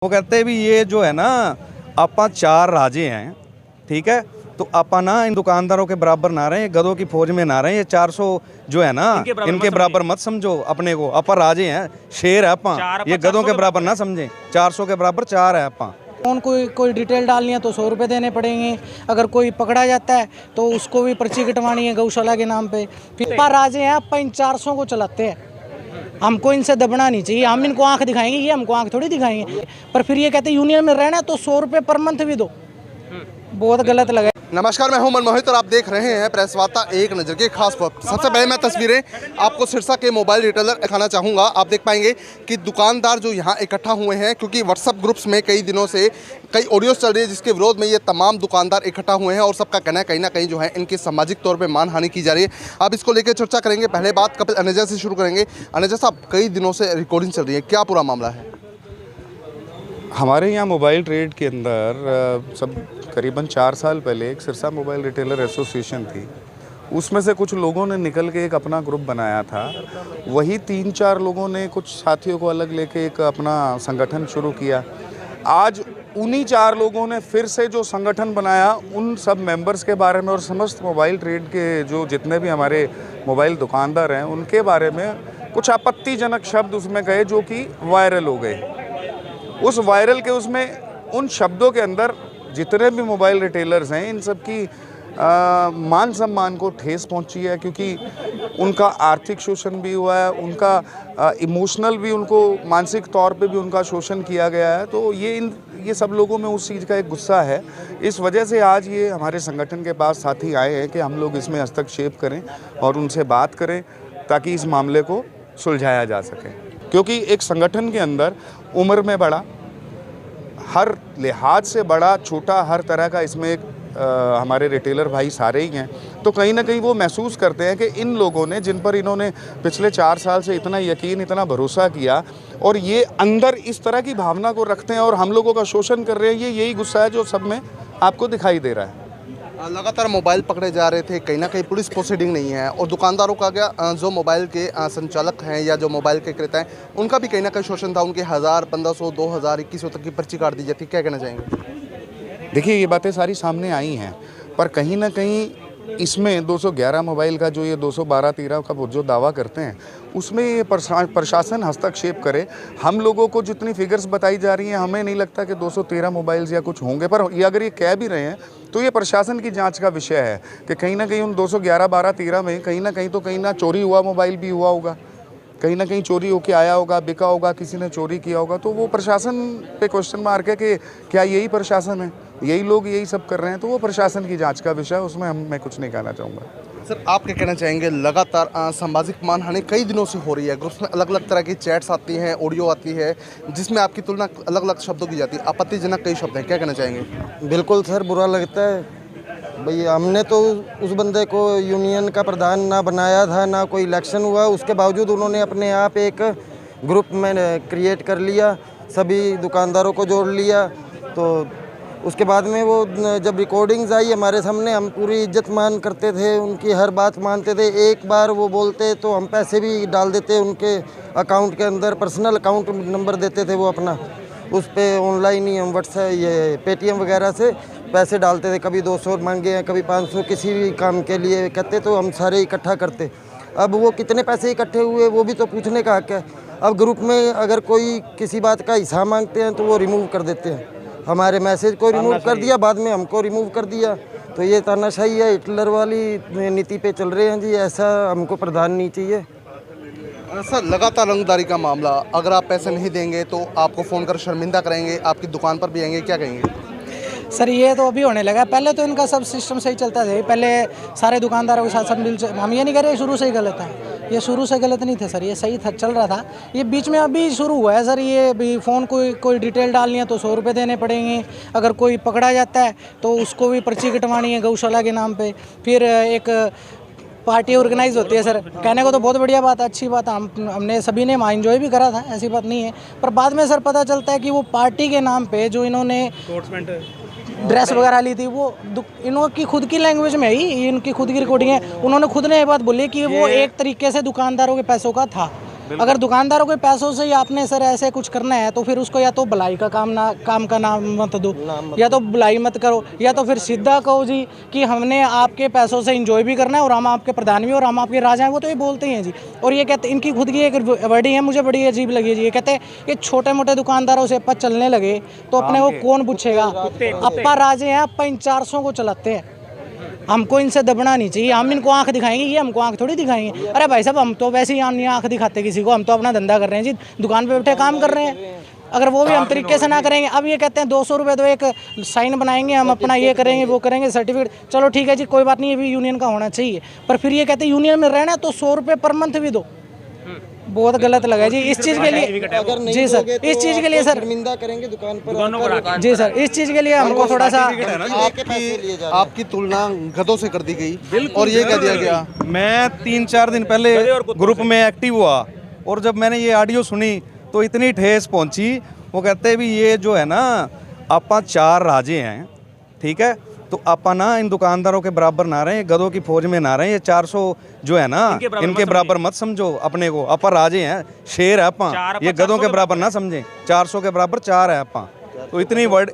वो कहते भी ये जो है ना आपा चार राजे हैं, ठीक है। तो आपा ना इन दुकानदारों के बराबर ना रहे, गधों की फौज में ना रहे। ये 400 जो है ना इनके बराबर मत समझो अपने को। आपा राजे हैं, शेर है आपा, ये गधों के बराबर ना समझें। 400 के बराबर 4 है आपा। कोई डिटेल डालनी है तो 100 रुपये देने पड़ेंगे। अगर कोई पकड़ा जाता है तो उसको भी पर्ची कटवानी है गौशाला के नाम पे। फिर राजे हैं, आप इन 400 को चलाते हैं। हमको इनसे दबना नहीं चाहिए। हम इनको आंख दिखाएंगे, ये हमको आंख थोड़ी दिखाएंगे। पर फिर ये कहते हैं यूनियन में रहना है तो 100 रुपये पर मंथ भी दो। बहुत गलत लगा। नमस्कार, मैं हूं मनमोहित और आप देख रहे हैं प्रेस वार्ता एक नज़र की खास वक्त। सबसे पहले मैं तस्वीरें आपको सिरसा के मोबाइल रिटेलर दिखाना चाहूँगा। आप देख पाएंगे कि दुकानदार जो यहां इकट्ठा हुए हैं, क्योंकि व्हाट्सएप ग्रुप्स में कई दिनों से कई ऑडियोज चल रही है जिसके विरोध में ये तमाम दुकानदार इकट्ठा हुए हैं और सबका कहना है कहीं ना कहीं जो है इनकी सामाजिक तौर पर मानहानि की जा रही है। अब इसको लेकर चर्चा करेंगे। पहले बात कपिल अनेजा से शुरू करेंगे। अनेजा साहब, कई दिनों से रिकॉर्डिंग चल रही है, क्या पूरा मामला है? हमारे यहाँ मोबाइल ट्रेड के अंदर सब करीबन 4 साल पहले एक सिरसा मोबाइल रिटेलर एसोसिएशन थी। उसमें से कुछ लोगों ने निकल के एक अपना ग्रुप बनाया था। वही 3-4 लोगों ने कुछ साथियों को अलग लेके एक अपना संगठन शुरू किया। आज उन्हीं 4 लोगों ने फिर से जो संगठन बनाया, उन सब मेंबर्स के बारे में और समस्त मोबाइल ट्रेड के जो जितने भी हमारे मोबाइल दुकानदार हैं उनके बारे में कुछ आपत्तिजनक शब्द उसमें गए जो कि वायरल हो गए। उस वायरल के उसमें उन शब्दों के अंदर जितने भी मोबाइल रिटेलर्स हैं इन सब की मान सम्मान को ठेस पहुंची है, क्योंकि उनका आर्थिक शोषण भी हुआ है, उनका इमोशनल भी, उनको मानसिक तौर पे भी उनका शोषण किया गया है। तो ये सब लोगों में उस चीज़ का एक गुस्सा है। इस वजह से आज ये हमारे संगठन के पास साथी आए हैं कि हम लोग इसमें हस्तक्षेप करें और उनसे बात करें ताकि इस मामले को सुलझाया जा सके। क्योंकि एक संगठन के अंदर उम्र में बड़ा, हर लिहाज से बड़ा छोटा, हर तरह का इसमें एक हमारे रिटेलर भाई सारे ही हैं। तो कहीं ना कहीं वो महसूस करते हैं कि इन लोगों ने, जिन पर इन्होंने पिछले 4 साल से इतना यकीन, इतना भरोसा किया, और ये अंदर इस तरह की भावना को रखते हैं और हम लोगों का शोषण कर रहे हैं। यही गुस्सा है जो सब में आपको दिखाई दे रहा है। लगातार मोबाइल पकड़े जा रहे थे, कहीं ना कहीं पुलिस प्रोसीडिंग नहीं है और दुकानदारों का क्या, जो मोबाइल के संचालक हैं या जो मोबाइल के क्रेता हैं उनका भी कहीं ना कहीं शोषण था। उनके 1000, 1500, 2000, 2100 तक की पर्ची काट दी जाती। क्या कहना चाहेंगे? देखिए, ये बातें सारी सामने आई हैं, पर कहीं ना कहीं इसमें 211 मोबाइल का जो ये 212-13 का जो दावा करते हैं उसमें ये प्रशासन हस्तक्षेप करे। हम लोगों को जितनी फिगर्स बताई जा रही हैं हमें नहीं लगता कि 213 मोबाइल्स या कुछ होंगे, पर ये अगर ये कह भी रहे हैं तो ये प्रशासन की जांच का विषय है कि कहीं ना कहीं उन 211, 12, 13 में कहीं ना कहीं तो कहीं ना चोरी हुआ मोबाइल भी हुआ होगा, कहीं ना कहीं चोरी होके आया होगा, बिका होगा, किसी ने चोरी किया होगा। तो वो प्रशासन पे क्वेश्चन मार्क है कि क्या यही प्रशासन है, यही लोग यही सब कर रहे हैं? तो वो प्रशासन की जांच का विषय है, उसमें मैं कुछ नहीं कहना चाहूँगा। सर, आप क्या कहना चाहेंगे? लगातार सामाजिक मानहानि कई दिनों से हो रही है। ग्रुप्स में अलग अलग तरह की चैट्स आती हैं, ऑडियो आती है जिसमें आपकी तुलना अलग अलग शब्दों की जाती है। आपत्तिजनक कई शब्द हैं, क्या कहना चाहेंगे? बिल्कुल सर, बुरा लगता है भैया। हमने तो उस बंदे को यूनियन का प्रधान ना बनाया था, ना कोई इलेक्शन हुआ, उसके बावजूद उन्होंने अपने आप एक ग्रुप में क्रिएट कर लिया, सभी दुकानदारों को जोड़ लिया। तो उसके बाद में वो जब रिकॉर्डिंग्स आई हमारे सामने, हम पूरी इज्जत मान करते थे, उनकी हर बात मानते थे। एक बार वो बोलते तो हम पैसे भी डाल देते उनके अकाउंट के अंदर, पर्सनल अकाउंट नंबर देते थे वो अपना, उस पर ऑनलाइन ही हम व्हाट्सएप, ये पेटीएम वगैरह से पैसे डालते थे। कभी 200 मांगे हैं, कभी 500, किसी भी काम के लिए कहते तो हम सारे इकट्ठा करते। अब वो कितने पैसे इकट्ठे हुए वो भी तो पूछने का हक है। अब ग्रुप में अगर कोई किसी बात का हिसाब मांगते हैं तो वो रिमूव कर देते हैं। हमारे मैसेज को रिमूव कर दिया, बाद में हमको रिमूव कर दिया। तो ये तानाशाही है, हिटलर वाली नीति पे चल रहे हैं जी। ऐसा हमको प्रधान नहीं चाहिए। सर, लगातार रंगदारी का मामला, अगर आप पैसे नहीं देंगे तो आपको फ़ोन कर शर्मिंदा करेंगे, आपकी दुकान पर भी आएंगे, क्या कहेंगे? सर, ये तो अभी होने लगा। पहले तो इनका सब सिस्टम सही चलता था। पहले सारे दुकानदारों के साथ सब मिल, हम ये नहीं कह रहे शुरू से ही गलत है, ये शुरू से गलत नहीं थे सर, ये सही था, चल रहा था। ये बीच में अभी शुरू हुआ है सर। ये भी फ़ोन कोई डिटेल डालनी है तो 100 रुपये देने पड़ेंगे। अगर कोई पकड़ा जाता है तो उसको भी पर्ची कटवानी है गौशाला के नाम पे। फिर एक पार्टी ऑर्गेनाइज होती है सर। कहने को तो बहुत बढ़िया बात है, अच्छी बात है, हमने सभी ने वहाँ एंजॉय भी करा था, ऐसी बात नहीं है। पर बाद में सर पता चलता है कि वो पार्टी के नाम पे जो इन्होंने ड्रेस वगैरह ली थी वो इनकी खुद की लैंग्वेज में ही, इनकी खुद की रिकॉर्डिंग है। उन्होंने खुद ने ये बात बोली कि वो एक तरीके से दुकानदारों के पैसों का था। अगर दुकानदारों के पैसों से ही आपने सर ऐसे कुछ करना है तो फिर उसको या तो भलाई का काम का नाम मत दो, या तो भलाई मत करो, या तो फिर सीधा कहो जी कि हमने आपके पैसों से इंजॉय भी करना है और हम आपके प्रधान भी और हम आपके राजा हैं। वो तो ये बोलते हैं जी। और ये कहते, इनकी खुद की एक वर्डिंग है, मुझे बड़ी अजीब लगी जी। ये कहते हैं कि छोटे मोटे दुकानदारों से अपन चलने लगे तो अपने को कौन पूछेगा, अपा राजे हैं, अपा इन 400 को चलाते हैं, हमको इनसे दबना नहीं चाहिए। हम इनको आंख दिखाएंगे, ये हमको आंख थोड़ी दिखाएंगे। अरे भाई साहब, हम तो वैसे ही नहीं आंख दिखाते किसी को, हम तो अपना धंधा कर रहे हैं जी, दुकान पे बैठे काम कर रहे हैं। अगर वो भी हम तरीके से ना करेंगे, अब ये कहते हैं 200 रुपये तो एक साइन बनाएंगे, हम अपना ये करेंगे वो करेंगे सर्टिफिकेट, चलो ठीक है जी कोई बात नहीं, ये भी यूनियन का होना चाहिए। पर फिर ये कहते हैं यूनियन में रहना तो 100 रुपये पर मंथ भी दो। बहुत गलत लगा जी इस चीज़ के लिए। जी सर, इस चीज़ के लिए सर शर्मिंदा करेंगे दुकान पर। जी सर, इस चीज़ के लिए हमको थोड़ा सा आपकी तुलना गधों से कर दी गई और ये कह दिया गया। मैं 3-4 दिन पहले ग्रुप में एक्टिव हुआ और जब मैंने ये ऑडियो सुनी तो इतनी ठेस पहुंची। वो कहते भी ये जो है ना, आपा 4 राजे हैं, ठीक है, तो आपा ना इन दुकानदारों के बराबर ना रहे, गधों की फौज में ना रहे। ये 400 जो है ना, इनके बराबर मत समझो अपने को। आपा राजे हैं, शेर है आपा, ये गधों के बराबर ना समझें। 400 के बराबर 4 है आपा। तो इतनी वर्ड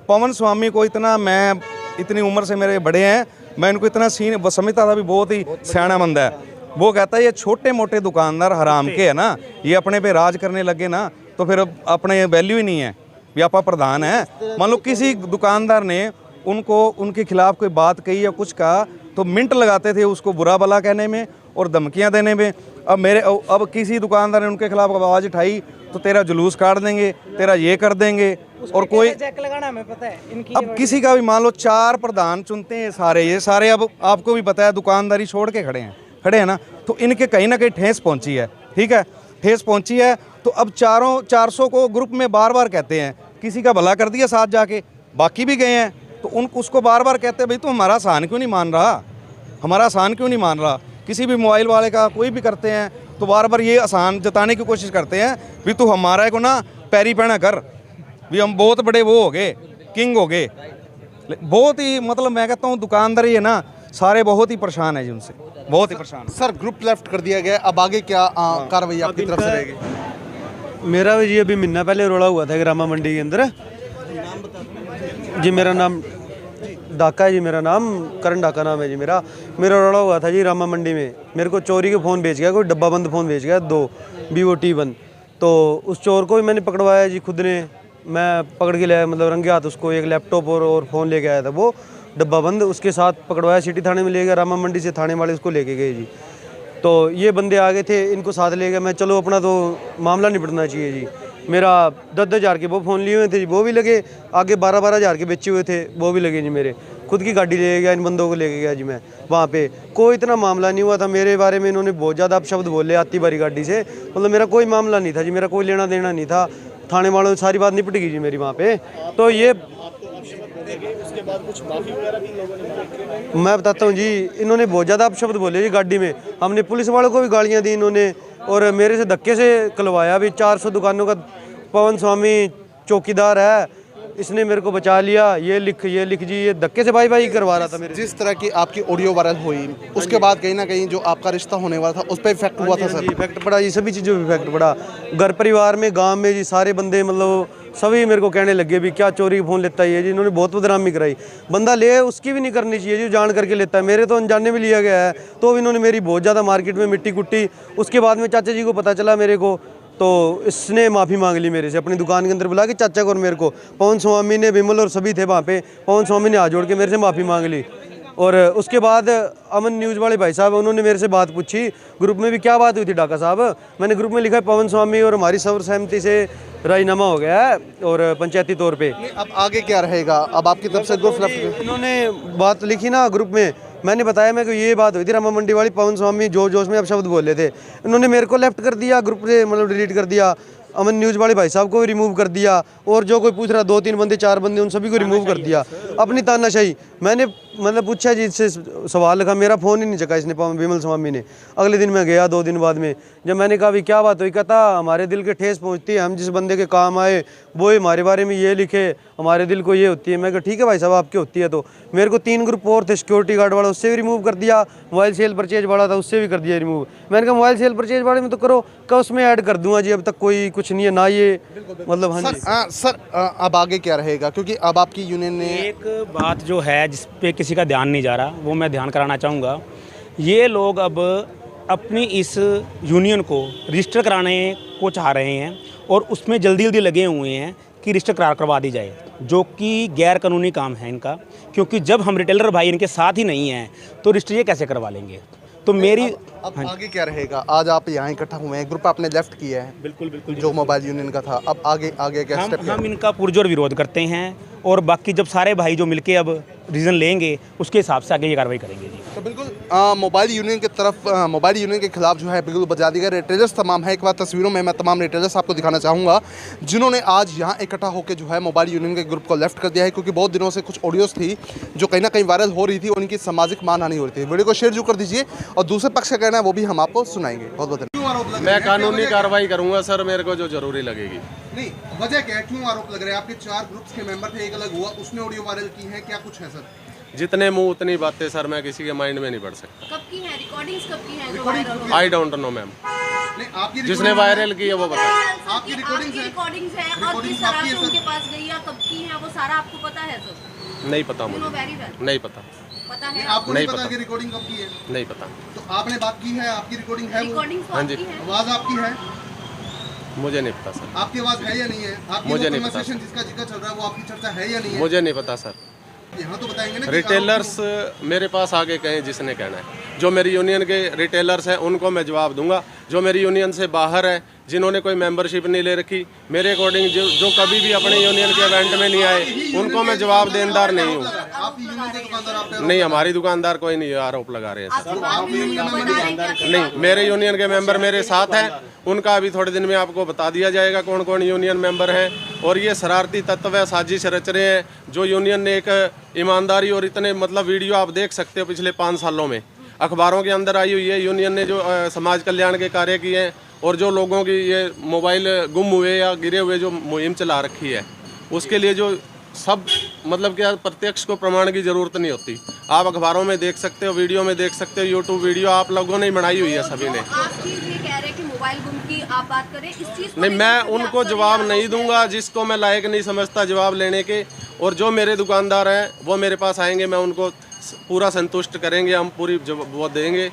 पवन स्वामी को इतना, मैं इतनी उम्र से मेरे बड़े हैं, मैं इनको इतना सीन समझता था भी बहुत ही सियाना बंदा है। वो कहता है ये छोटे मोटे दुकानदार हराम के है ना, ये अपने पे राज करने लगे ना तो फिर अपने वैल्यू ही नहीं है। व्यापा प्रधान है, मान लो किसी दुकानदार ने उनको उनके खिलाफ कोई बात कही या कुछ कहा तो मिनट लगाते थे उसको बुरा भला कहने में और धमकियां देने में। अब किसी दुकानदार ने उनके खिलाफ आवाज़ उठाई तो तेरा जुलूस काट देंगे, तेरा ये कर देंगे। और कोई चेक लगाना हमें पता है इनकी। अब किसी का भी मान लो 4 प्रधान चुनते हैं ये सारे अब आपको भी पता है दुकानदारी छोड़ के खड़े हैं ना, तो इनके कहीं ना कहीं ठेस पहुंची है, ठीक है, ठेस पहुंची है। तो अब 400 को ग्रुप में बार बार कहते हैं, किसी का भला कर दिया साथ जाके, बाकी भी गए हैं तो उसको बार बार कहते हैं भाई तू हमारा आसान क्यों नहीं मान रहा, हमारा आसान क्यों नहीं मान रहा। किसी भी मोबाइल वाले का कोई भी करते हैं तो बार बार ये आसान जताने की कोशिश करते हैं भी तू हमारा को ना पैरी पैना कर, भी हम बहुत बड़े वो हो गए, किंग हो गए। बहुत ही मतलब मैं कहता हूँ दुकानदारी है ना, सारे बहुत ही परेशान है जी उनसे, बहुत ही परेशान। सर ग्रुप लेफ्ट कर दिया गया, अब आगे क्या कार्रवाई आपकी तरफ से रहेगी? मेरा भी जी अभी महीना पहले रोड़ा हुआ था ग्रामा मंडी के अंदर जी। मेरा नाम डाका है जी, मेरा नाम करण डाका नाम है जी मेरा रोड़ा हुआ था जी रामा मंडी में। मेरे को चोरी के फ़ोन बेच गया, कोई डब्बा बंद फ़ोन बेच गया 2 Vivo T1। तो उस चोर को भी मैंने पकड़वाया जी, खुद ने मैं पकड़ के लाया, मतलब रंगे हाथ उसको। एक लैपटॉप और फ़ोन लेके आया था वो डब्बा बंद, उसके साथ पकड़वाया, सिटी थाने में ले गया, रामा मंडी से थाने वाले उसको लेके गए जी। तो ये बंदे आ गए थे, इनको साथ ले गया मैं, चलो अपना तो मामला निपटना चाहिए जी। मेरा 10-10 हज़ार के वो फ़ोन लिए हुए थे जी, वो भी लगे, आगे 12-12 हज़ार के बेचे हुए थे वो भी लगे जी। मेरे खुद की गाड़ी ले गया, इन बंदों को लेके गया जी मैं वहाँ पे। कोई इतना मामला नहीं हुआ था मेरे बारे में, इन्होंने बहुत ज़्यादा अपशब्द बोले आती बारी गाड़ी से, मतलब मेरा कोई मामला नहीं था जी, मेरा कोई लेना देना नहीं था। थाने वालों ने सारी बात निपट गई जी मेरी वहाँ पे। तो ये मैं बताता हूँ जी, इन्होंने बहुत ज़्यादा अपशब्द बोले जी गाड़ी में। हमने पुलिस वालों को भी गालियाँ दी इन्होंने, और मेरे से धक्के से कलवाया भी। 400 दुकानों का पवन स्वामी चौकीदार है, इसने मेरे को बचा लिया, ये लिख जी, ये धक्के से भाई करवा रहा था मेरे। जिस तरह की आपकी ऑडियो वायरल हुई उसके बाद कहीं ना कहीं जो आपका रिश्ता होने वाला था उस पर इफेक्ट हुआ था सर? इफेक्ट पड़ा जी, सभी चीज़ों पर इफेक्ट पड़ा। घर परिवार में, गांव में जी, सारे बंदे मतलब सभी मेरे को कहने लगे भी क्या चोरी फ़ोन लेता है जी। इन्होंने बहुत बदनामी कराई। बंदा ले उसकी भी नहीं करनी चाहिए जी, जान करके लेता है। मेरे तो अनजाने में लिया गया है, तो इन्होंने मेरी बहुत ज़्यादा मार्केट में मिट्टी कुट्टी। उसके बाद में चाचा जी को पता चला मेरे को, तो इसने माफ़ी मांग ली मेरे से, अपनी दुकान के अंदर बुला के चाचा को और मेरे को। पवन स्वामी ने, विमल और सभी थे वहाँ पे, पवन स्वामी ने हाथ जोड़ के मेरे से माफ़ी मांग ली। और उसके बाद अमन न्यूज़ वाले भाई साहब, उन्होंने मेरे से बात पूछी ग्रुप में भी, क्या बात हुई थी डाका साहब। मैंने ग्रुप में लिखा है पवन स्वामी और हमारी सर्वसहमति से राजीनामा हो गया है और पंचायती तौर पे। अब आगे क्या रहेगा? अब आपकी तरफ से ग्रुप लेफ्ट? इन्होंने बात लिखी ना ग्रुप में, मैंने बताया मैं कि ये बात हुई थी रामा मंडी वाली, पवन स्वामी जोश में अब शब्द बोले थे, इन्होंने मेरे को लेफ्ट कर दिया, ग्रुप से मतलब डिलीट कर दिया। अमन न्यूज़ वाले भाई साहब को भी रिमूव कर दिया, और जो कोई पूछ रहा 2-3 बंदे 4 बंदे उन सभी को रिमूव कर दिया। अपनी तानाशाही मैंने मतलब पूछा जी इससे सवाल लिखा, मेरा फ़ोन ही नहीं चका इसने विमल स्वामी ने। अगले दिन मैं गया 2 दिन बाद में, जब मैंने कहा भी क्या बात हुई, कहता हमारे दिल के ठेस पहुंचती है, हम जिस बंदे के काम आए वो हमारे बारे में ये लिखे, हमारे दिल को ये होती है। मैं कहा ठीक है भाई साहब आपकी होती है। तो मेरे को 3 ग्रुप और थे, सिक्योरिटी गार्ड वाला उससे भी रिमूव कर दिया, मोबाइल सेल परचेज वाला था उससे भी कर दिया रिमूव। मैंने कहा मोबाइल सेल परचेज वाले में तो करो, क्या उसमें ऐड कर दूंगा जी, अब तक कोई कुछ नहीं है ना ये मतलब। हाँ जी सर अब आगे क्या रहेगा, क्योंकि अब आपकी यूनियन ने एक बात जो है जिस पे किसी का ध्यान नहीं जा रहा, वो मैं ध्यान कराना चाहूँगा। ये लोग अब अपनी इस यूनियन को रजिस्टर कराने को चाह रहे हैं और उसमें जल्दी जल्दी लगे हुए हैं कि रजिस्टर करवा दी जाए, जो कि गैर कानूनी काम है इनका। क्योंकि जब हम रिटेलर भाई इनके साथ ही नहीं हैं तो रजिस्टर ये कैसे करवा लेंगे। तो मेरी अब आगे क्या रहेगा? आज आप यहाँ इकट्ठा हुए हैं, ग्रुप आपने लेफ्ट किया है, बिल्कुल बिल्कुल जो मोबाइल यूनियन का था, अब आगे क्या स्टेप? हम इनका पुरजोर विरोध करते हैं और बाकी जब सारे भाई जो मिलके अब रीज़न लेंगे उसके हिसाब से आगे ये कार्रवाई करेंगे जी। तो बिल्कुल मोबाइल यूनियन की तरफ मोबाइल यूनियन के खिलाफ जो है बिल्कुल बजा दी गई। रिटेलर्स तमाम है, एक बार तस्वीरों में मैं तमाम रिटेलर्स आपको दिखाना चाहूँगा जिन्होंने आज यहाँ इकट्ठा होकर जो है मोबाइल यूनियन के ग्रुप को लेफ्ट कर दिया है, क्योंकि बहुत दिनों से कुछ ऑडियोज़ थी जो कहीं ना कहीं वायरल हो रही थी, उनकी सामाजिक मानहानि हो रही थी। वीडियो को शेयर जरूर कर दीजिए और दूसरे पक्ष का कहना है वो भी हम आपको सुनाएंगे। बहुत बहुत मैं कानूनी कार्रवाई करूंगा सर, मेरे को जो जरूरी लगेगी। नहीं, वजह क्या है, क्यों आरोप लग रहे हैं? आपके 4 ग्रुप्स के मेंबर थे, एक अलग हुआ, उसने ऑडियो वायरल की है, क्या कुछ है सर? जितने मुंह उतनी बातें सर, मैं किसी के माइंड में नहीं पढ़ सकता। कब की है रिकॉर्डिंग्स, कब की है जो वायरल हो? आई डोंट नो मैम, नहीं, आपकी जिसने वायरल की है वो बताए। आपकी रिकॉर्डिंग्स है? रिकॉर्डिंग्स है और किस तरह से उनके पास गई या कब की है वो सारा आपको पता है सर? नहीं पता You know मुझे, very well. नहीं पता, पता है आपको नहीं नहीं पता पता। कि रिकॉर्डिंग कब की है? नहीं पता। तो आपने बात की है, आपकी रिकॉर्डिंग है, वो रिकॉर्डिंग्स तो हाँ जी। आपकी है। आवाज आपकी है, मुझे नहीं पता सर, आपकी आवाज है या नहीं है? आपकी मुझे नहीं पता। कन्वर्सेशन जिसका जिक्र चल रहा है वो आपकी चर्चा है या नहीं है? मुझे नहीं पता सर। यहाँ तो बताएंगे ना कि रिटेलर्स मेरे पास आगे कहें जिसने कहना है। जो मेरी यूनियन के रिटेलर्स हैं उनको मैं जवाब दूंगा। जो मेरी यूनियन से बाहर है, जिन्होंने कोई मेंबरशिप नहीं ले रखी, मेरे अकॉर्डिंग जो कभी भी अपने यूनियन के इवेंट में नहीं आए, उनको मैं जवाब देनदार नहीं हूँ। आपकी यूनियन के दुकानदार आप नहीं, हमारी दुकानदार कोई नहीं आरोप लगा रहे हैं सर। आपके बाद में यूनियन बता रहे हैं क्या? नहीं, मेरे यूनियन के मेंबर मेरे साथ हैं, उनका अभी थोड़े दिन में आपको बता दिया जाएगा कौन कौन यूनियन मेंबर हैं। और ये शरारती तत्व है, साजिश रच रहे हैं। जो यूनियन ने एक ईमानदारी और इतने मतलब वीडियो आप देख सकते हो पिछले 5 सालों में अखबारों के अंदर आई हुई है, यूनियन ने जो समाज कल्याण के कार्य किए हैं और जो लोगों की ये मोबाइल गुम हुए या गिरे हुए जो मुहिम चला रखी है, उसके लिए जो सब मतलब क्या प्रत्यक्ष को प्रमाण की ज़रूरत नहीं होती। आप अखबारों में देख सकते हो, वीडियो में देख सकते हो, यूट्यूब वीडियो आप लोगों ने बनाई हुई है सभी ने। आप चीज़ ये कह रहे हैं कि मोबाइल गुम की आप बात करें, इस चीज़ को नहीं, मैं लेकर के उनको आपका जवाब क्या नहीं दूंगा जिसको मैं लायक नहीं समझता जवाब लेने के। और जो मेरे दुकानदार हैं वो मेरे पास आएंगे, मैं उनको पूरा संतुष्ट करेंगे, हम पूरी वो देंगे।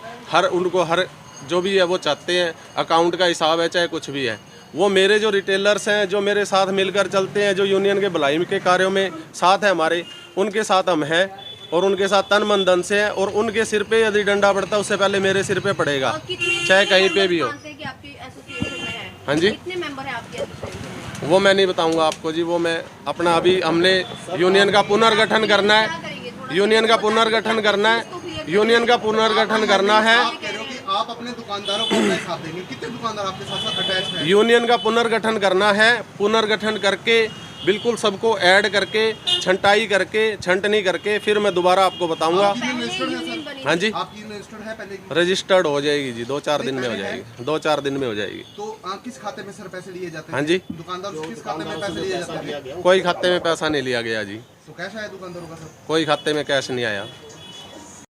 उनको हर जो भी है वो चाहते हैं, अकाउंट का हिसाब है चाहे कुछ भी है। वो मेरे जो रिटेलर्स हैं, जो मेरे साथ मिलकर चलते हैं, जो यूनियन के भलाई के कार्यों में साथ है हमारे, उनके साथ हम हैं और उनके साथ तन मन धन से हैं। और उनके सिर पे यदि डंडा पड़ता है उससे पहले मेरे सिर पे पड़ेगा, चाहे कहीं पे भी हो। हाँ जी, कितने मेंबर हैं आपके एसोसिएशन में? वो मैं नहीं बताऊंगा आपको जी। वो मैं अपना अभी हमने यूनियन का पुनर्गठन करना है, यूनियन का पुनर्गठन करना है, यूनियन का पुनर्गठन करना है। आप कह रहे हो कि आप अपने दुकानदारों को अपने साथ देंगे। कितने दुकानदार आपके साथ अटैच हैं? यूनियन का पुनर्गठन करना है, पुनर्गठन करके बिल्कुल सबको ऐड करके छंटाई करके छंटनी करके फिर मैं दोबारा आपको बताऊंगा। हाँ जी, आपकी रजिस्टर्ड है पहले की? रजिस्टर्ड हो जाएगी जी, 2-4 दिन में हो जाएगी, 2-4 दिन में हो जाएगी। तो किस खाते में सर पैसे लिए जाते हैं? हाँ जी, दुकानदार से किस खाते में पैसे लिए जाते हैं? कोई खाते में पैसा नहीं लिया गया जी, तो कैश आया दुकानदारों का सर? कोई खाते में कैश नहीं आया।